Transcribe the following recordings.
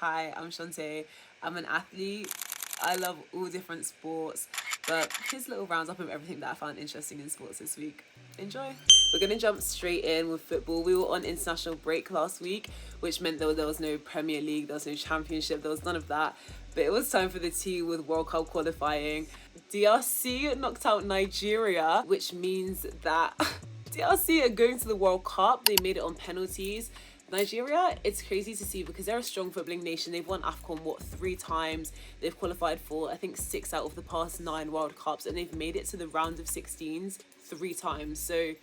Hi, I'm Shantae. I'm an athlete. I love all different sports, but here's a little roundup of everything that I found interesting in sports this week. Enjoy. We're going to jump straight in with football. We were on international break last week, which meant there was no Premier League, there was no Championship, there was none of that. But it was time for the tea with World Cup qualifying. DRC knocked out Nigeria, which means that DRC are going to the World Cup. They made it on penalties. Nigeria, it's crazy to see because they're a strong footballing nation. They've won AFCON, 3 times? They've qualified for, I think, 6 out of the past 9 World Cups, and they've made it to the round of 16s 3 times. So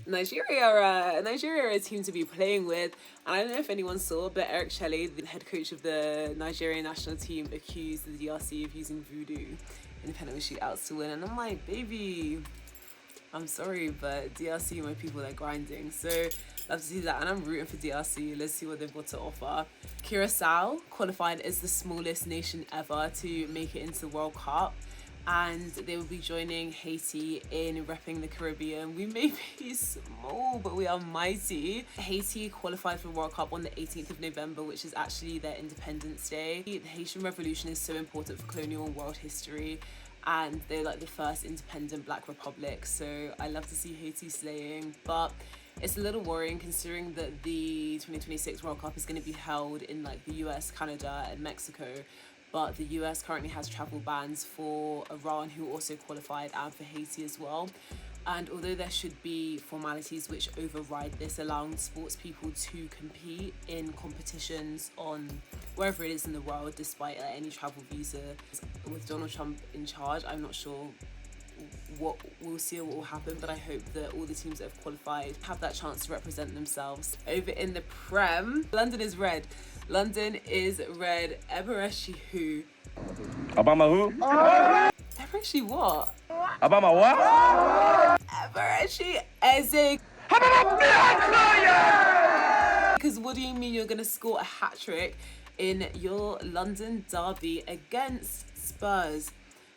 Nigeria are a team to be playing with. And I don't know if anyone saw, but Eric Shelley, the head coach of the Nigerian national team, accused the DRC of using voodoo in penalty shootouts to win. And I'm like, baby, I'm sorry, but DRC, my people, they're grinding. So love to see that, and I'm rooting for DRC. Let's see what they've got to offer. Curacao qualified as the smallest nation ever to make it into the World Cup, and they will be joining Haiti in repping the Caribbean. We may be small, but we are mighty. Haiti qualified for the World Cup on the 18th of November, which is actually their Independence Day. The Haitian Revolution is so important for colonial and world history, and they're like the first independent Black republic. So I love to see Haiti slaying, but it's a little worrying considering that the 2026 World Cup is going to be held in like the US, Canada, and Mexico. But the US currently has travel bans for Iran, who also qualified, and for Haiti as well. And although there should be formalities which override this, allowing sports people to compete in competitions on wherever it is in the world, despite any travel visa. With Donald Trump in charge, I'm not sure what we'll see or what will happen, but I hope that all the teams that have qualified have that chance to represent themselves. Over in the Prem, London is red. Eberechi who? Obama who? Eberechi what? Obama what? Eberechi Eze. Because what do you mean you're going to score a hat-trick in your London derby against Spurs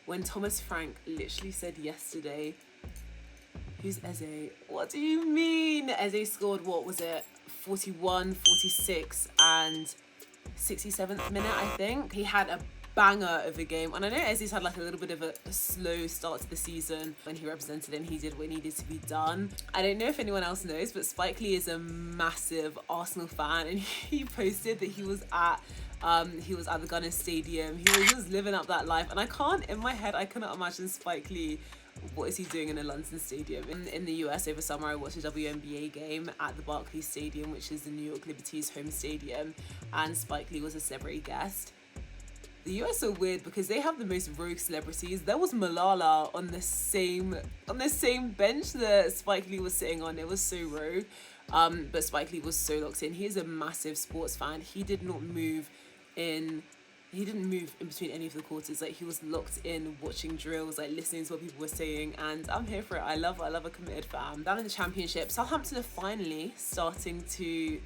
when Thomas Frank literally said yesterday, who's Eze? What do you mean? Eze scored, what was it, 41, 46 and 67th minute, I think. He had a banger of a game, and I know Eze's had like a little bit of a slow start to the season when he represented and he did what needed to be done. I don't know if anyone else knows, but Spike Lee is a massive Arsenal fan, and he posted that he was at the Gunners Stadium. He was living up that life, and I cannot imagine Spike Lee. What is he doing in a London stadium? In the US over summer, I watched a WNBA game at the Barclays Stadium, which is the New York Liberty's home stadium, and Spike Lee was a celebrity guest. The US are weird because they have the most rogue celebrities. There was Malala on the same bench that Spike Lee was sitting on. It was so rogue. But Spike Lee was so locked in. He is a massive sports fan. He didn't move in between any of the quarters. Like, he was locked in watching drills, like listening to what people were saying, and I'm here for it. I love a committed fan. Down in the Championship, Southampton are finally starting to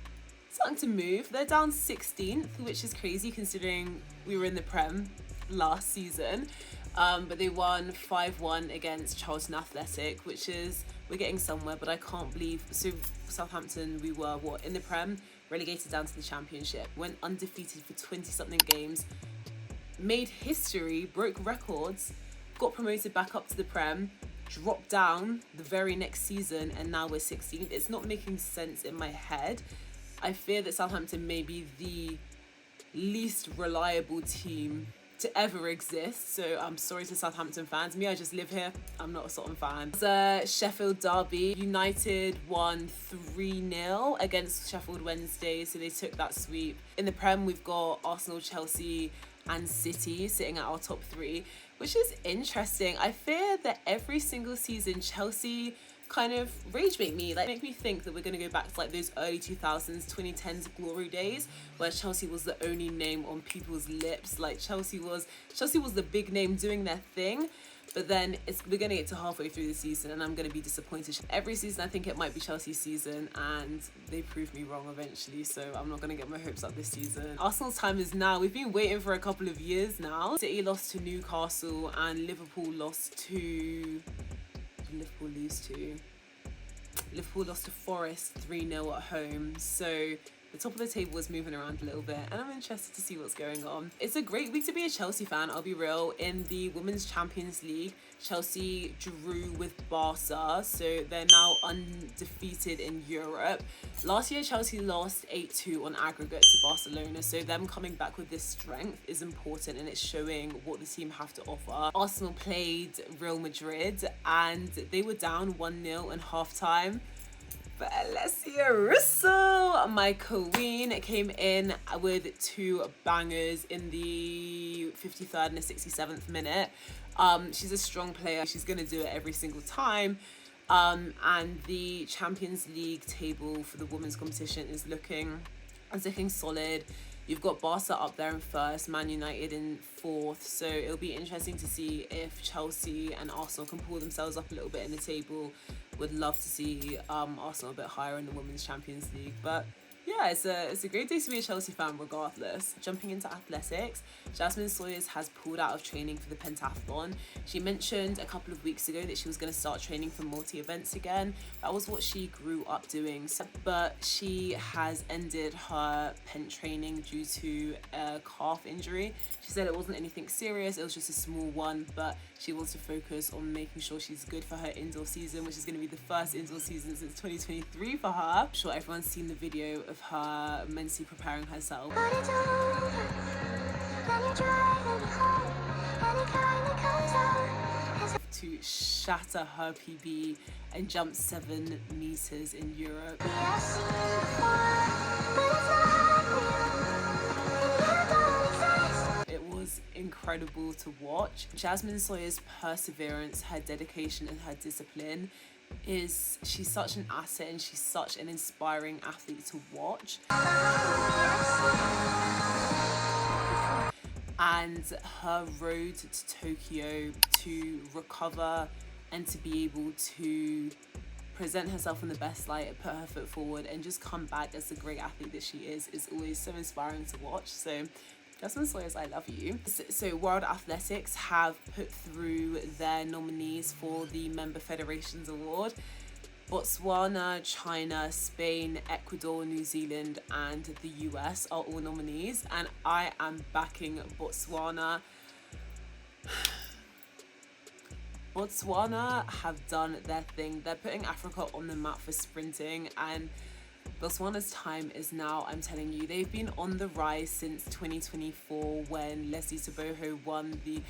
move. They're down 16th, which is crazy considering we were in the Prem last season. But they won 5-1 against Charlton Athletic, which is, we're getting somewhere, but I can't believe. So Southampton, we were in the Prem, relegated down to the Championship, went undefeated for 20-something games, made history, broke records, got promoted back up to the Prem, dropped down the very next season, and now we're 16th. It's not making sense in my head. I fear that Southampton may be the least reliable team to ever exist. So I'm sorry to Southampton fans. Me, I just live here. I'm not a Sutton fan. The Sheffield derby, United won 3-0 against Sheffield Wednesday, so they took that sweep. In the Prem, we've got Arsenal, Chelsea and City sitting at our top 3, which is interesting. I fear that every single season Chelsea kind of rage bait me, make me think that we're going to go back to like those early 2000s, 2010s glory days where Chelsea was the only name on people's lips. Like, Chelsea was the big name doing their thing, but then we're going to get to halfway through the season and I'm going to be disappointed. Every season I think it might be Chelsea's season, and they proved me wrong eventually, so I'm not going to get my hopes up this season. Arsenal's time is now. We've been waiting for a couple of years now. City lost to Newcastle and Liverpool lost to Forest 3-0 at home. So The top of the table is moving around a little bit, and I'm interested to see what's going on. It's a great week to be a Chelsea fan, I'll be real. In the Women's Champions League, Chelsea drew with Barca, so they're now undefeated in Europe. Last year, Chelsea lost 8-2 on aggregate to Barcelona, so them coming back with this strength is important, and it's showing what the team have to offer. Arsenal played Real Madrid, and they were down 1-0 in halftime. But Alessia Russo, my queen, came in with 2 bangers in the 53rd and the 67th minute. She's a strong player. She's going to do it every single time. And the Champions League table for the women's competition is looking solid. You've got Barca up there in 1st, Man United in 4th. So it'll be interesting to see if Chelsea and Arsenal can pull themselves up a little bit in the table. Would love to see Arsenal a bit higher in the Women's Champions League. But yeah, it's a great day to be a Chelsea fan regardless. Jumping into athletics, Jasmine Sawyers has pulled out of training for the pentathlon. She mentioned a couple of weeks ago that she was going to start training for multi-events again. That was what she grew up doing. But she has ended her pent training due to a calf injury. She said it wasn't anything serious, it was just a small one, but she wants to focus on making sure she's good for her indoor season, which is going to be the first indoor season since 2023 for her. I'm sure everyone's seen the video of her mentally preparing herself to shatter her PB and jump 7 meters in Europe. It was incredible to watch. Jasmine Sawyer's perseverance, her dedication and her discipline she's such an asset, and she's such an inspiring athlete to watch. And her road to Tokyo to recover and to be able to present herself in the best light and put her foot forward and just come back as the great athlete that she is always so inspiring to watch. So Jasmine Sawyers, I love you. So World Athletics have put through their nominees for the Member Federations Award. Botswana, China, Spain, Ecuador, New Zealand and the US are all nominees, and I am backing Botswana. Botswana have done their thing. They're putting Africa on the map for sprinting, and Botswana's time is now, I'm telling you. They've been on the rise since 2024 when Leslie Teboho won the...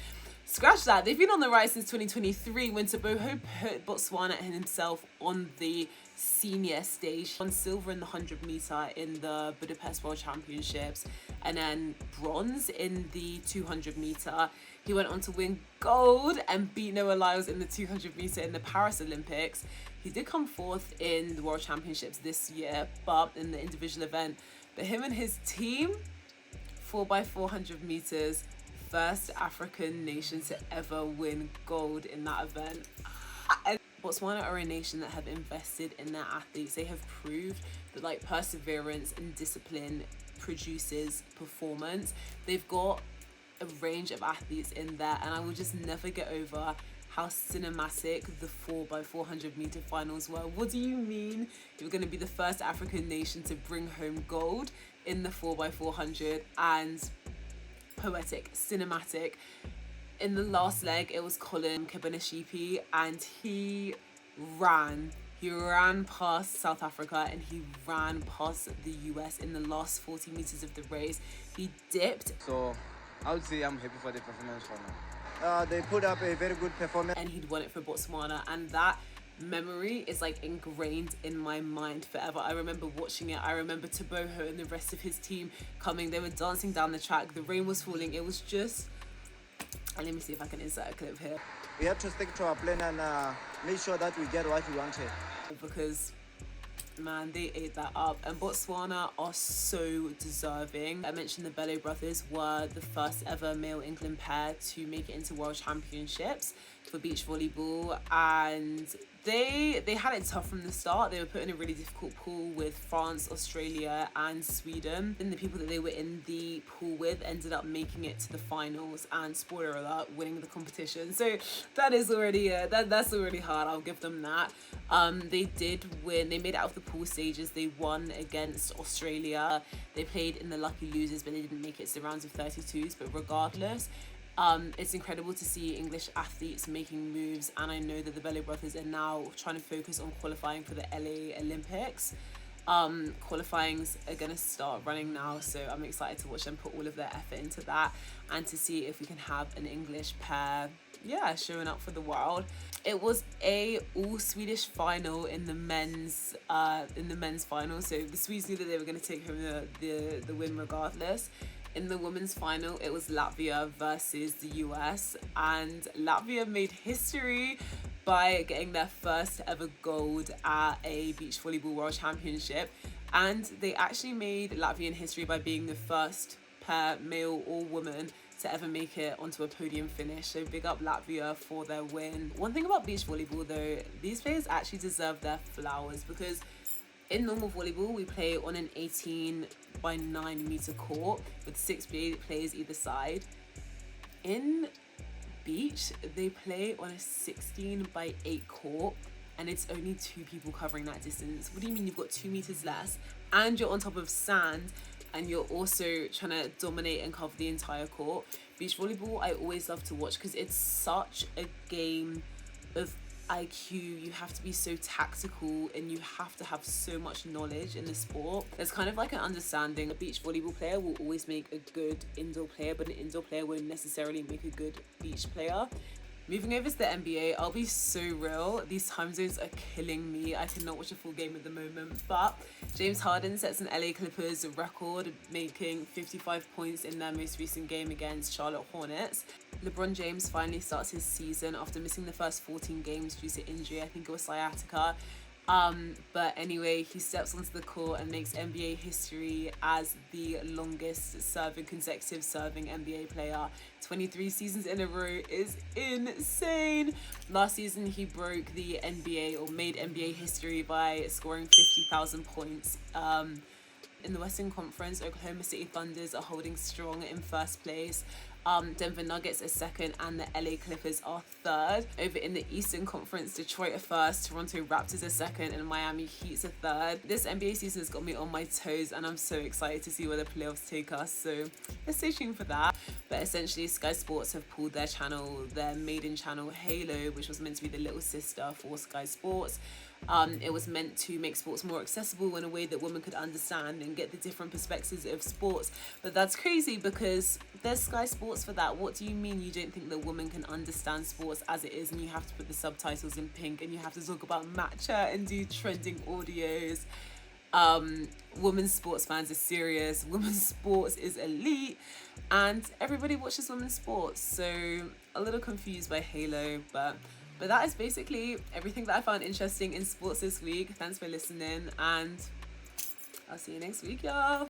Scratch that. They've been on the rise since 2023 when Teboho put Botswana himself on the senior stage. Won silver in the 100 meter in the Budapest World Championships, and then bronze in the 200 meter. He went on to win gold and beat Noah Lyles in the 200 meter in the Paris Olympics. He did come 4th in the World Championships this year, but in the individual event. But him and his team, 4x400 meters, first African nation to ever win gold in that event. And Botswana are a nation that have invested in their athletes. They have proved that perseverance and discipline produces performance. They've got a range of athletes in there, and I will just never get over how cinematic the 4x400 meter finals were. What do you mean you're going to be the first African nation to bring home gold in the 4x400? And poetic, cinematic. In the last leg, it was Colin Kabanashipi, and he ran past South Africa and he ran past the US in the last 40 meters of the race. He dipped. So I would say I'm happy for the performance for now. They put up a very good performance. And he'd won it for Botswana, and that memory is ingrained in my mind forever. I remember watching it. I remember Teboho and the rest of his team coming. They were dancing down the track. The rain was falling. It was just... And let me see if I can insert a clip here. We have to stick to our plan and make sure that we get what we wanted. Because, man, they ate that up. And Botswana are so deserving. I mentioned the Bello brothers were the first ever male England pair to make it into World Championships for beach volleyball. And they had it tough from the start. They were put in a really difficult pool with France, Australia and Sweden, and the people that they were in the pool with ended up making it to the finals and, spoiler alert, winning the competition. So that is already that's already hard. I'll give them that. They did win. They made it out of the pool stages. They won against Australia. They played in the lucky losers, but they didn't make it to the rounds of 32s. But regardless, it's incredible to see English athletes making moves, and I know that the Bello brothers are now trying to focus on qualifying for the LA Olympics. Qualifyings are going to start running now, so I'm excited to watch them put all of their effort into that and to see if we can have an English pair showing up for the world. It was a all Swedish final in the men's final, so the Swedes knew that they were going to take home the win regardless. In the women's final, it was Latvia versus the US, and Latvia made history by getting their first ever gold at a beach volleyball world championship. And they actually made Latvian history by being the first pair, male or woman, to ever make it onto a podium finish. So big up Latvia for their win. One thing about beach volleyball though, these players actually deserve their flowers, because in normal volleyball, we play on an 18 by 9 meter court with 6 players either side. In beach, they play on a 16 by 8 court, and it's only 2 people covering that distance. What do you mean you've got 2 meters less, and you're on top of sand, and you're also trying to dominate and cover the entire court? Beach volleyball, I always love to watch because it's such a game of IQ. You have to be so tactical and you have to have so much knowledge in the sport. There's kind of like an understanding. A beach volleyball player will always make a good indoor player, but an indoor player won't necessarily make a good beach player. Moving over to the NBA, I'll be so real, these time zones are killing me. I cannot watch a full game at the moment, but James Harden sets an LA Clippers record, making 55 points in their most recent game against Charlotte Hornets. LeBron James finally starts his season after missing the first 14 games due to injury. I think it was sciatica. But anyway, he steps onto the court and makes NBA history as the longest consecutive serving NBA player. 23 seasons in a row is insane. Last season, he broke the NBA, or made NBA history, by scoring 50,000 points. In the Western Conference, Oklahoma City Thunders are holding strong in first place. Denver Nuggets are second, and the LA Clippers are third. Over in the Eastern Conference, Detroit are first, Toronto Raptors are second, and Miami Heat are third. This NBA season has got me on my toes, and I'm so excited to see where the playoffs take us, so let's stay tuned for that. But essentially, Sky Sports have pulled their channel, their maiden channel, Halo, which was meant to be the little sister for Sky Sports. It was meant to make sports more accessible in a way that women could understand and get the different perspectives of sports. But that's crazy because there's Sky Sports for that. What do you mean you don't think that women can understand sports as it is, and you have to put the subtitles in pink and you have to talk about matcha and do trending audios? Women's sports fans are serious. Women's sports is elite, and everybody watches women's sports. So a little confused by Halo, but that is basically everything that I found interesting in sports this week. Thanks for listening, and I'll see you next week, y'all.